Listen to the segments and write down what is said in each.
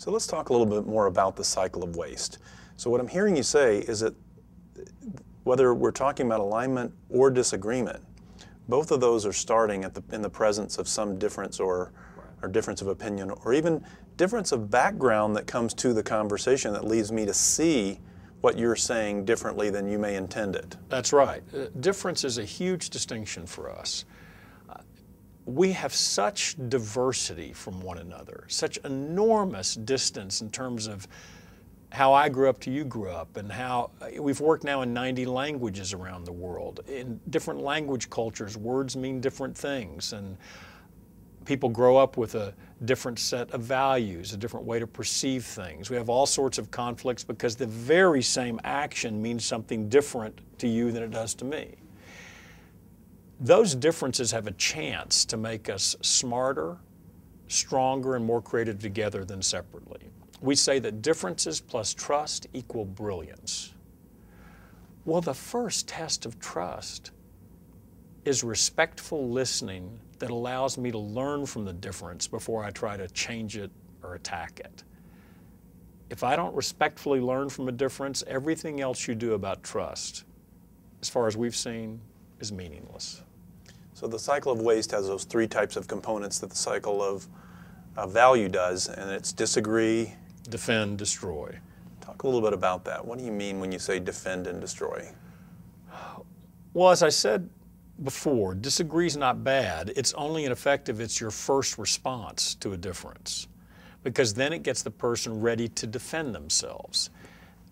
So let's talk a little bit more about the cycle of waste. So what I'm hearing you say is that whether we're talking about alignment or disagreement, both of those are starting in the presence of some difference or difference of opinion, or even difference of background that comes to the conversation that leads me to see what you're saying differently than you may intend it. That's right. Difference is a huge distinction for us. We have such diversity from one another, such enormous distance in terms of how I grew up to you grew up, and how we've worked now in 90 languages around the world. In different language cultures, words mean different things, and people grow up with a different set of values, a different way to perceive things. We have all sorts of conflicts because the very same action means something different to you than it does to me. Those differences have a chance to make us smarter, stronger, and more creative together than separately. We say that differences plus trust equal brilliance. Well, the first test of trust is respectful listening that allows me to learn from the difference before I try to change it or attack it. If I don't respectfully learn from a difference, everything else you do about trust, as far as we've seen, is meaningless. So the cycle of waste has those three types of components that the cycle of value does, and it's disagree, defend, destroy. Talk a little bit about that. What do you mean when you say defend and destroy? Well, as I said before, disagree is not bad. It's only ineffective if it's your first response to a difference, because then it gets the person ready to defend themselves.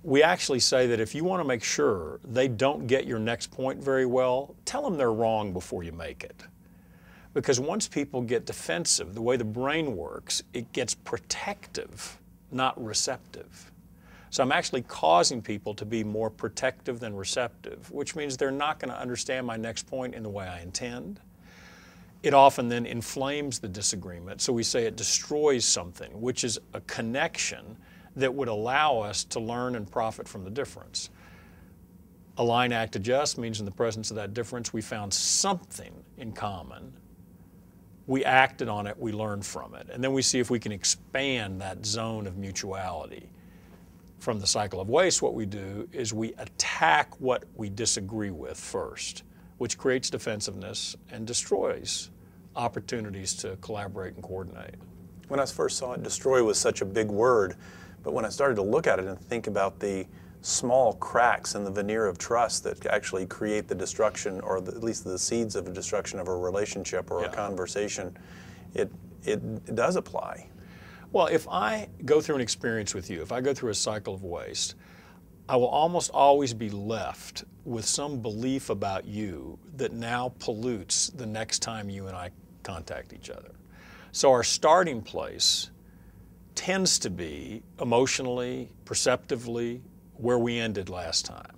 We actually say that if you want to make sure they don't get your next point very well, tell them they're wrong before you make it. Because once people get defensive, the way the brain works, it gets protective, not receptive. So I'm actually causing people to be more protective than receptive, which means they're not going to understand my next point in the way I intend. It often then inflames the disagreement, so we say it destroys something, which is a connection that would allow us to learn and profit from the difference. Align, act, adjust means in the presence of that difference, we found something in common. We acted on it, we learned from it, and then we see if we can expand that zone of mutuality. From the cycle of waste, what we do is we attack what we disagree with first, which creates defensiveness and destroys opportunities to collaborate and coordinate. When I first saw it, destroy was such a big word, but when I started to look at it and think about the small cracks in the veneer of trust that actually create the destruction, or at least the seeds of the destruction of a relationship or a conversation, it does apply. Well, if I go through an experience with you, if I go through a cycle of waste, I will almost always be left with some belief about you that now pollutes the next time you and I contact each other. So our starting place tends to be emotionally, perceptively, where we ended last time.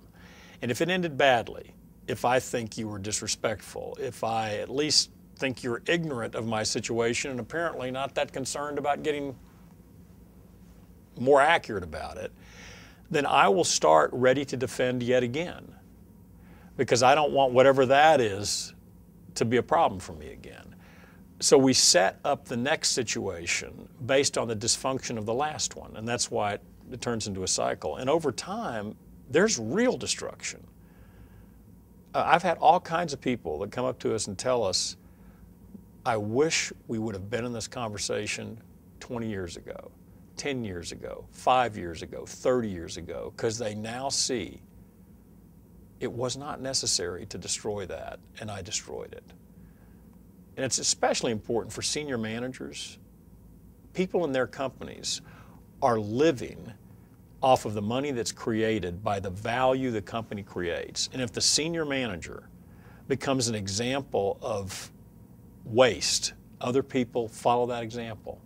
And if it ended badly, if I think you were disrespectful, if I at least think you're ignorant of my situation and apparently not that concerned about getting more accurate about it, then I will start ready to defend yet again, because I don't want whatever that is to be a problem for me again. So we set up the next situation based on the dysfunction of the last one, and that's why it turns into a cycle. And over time, there's real destruction. I've had all kinds of people that come up to us and tell us, I wish we would have been in this conversation 20 years ago, 10 years ago, 5 years ago, 30 years ago, because they now see it was not necessary to destroy that, and I destroyed it. And it's especially important for senior managers. People in their companies are living off of the money that's created by the value the company creates. And if the senior manager becomes an example of waste, other people follow that example.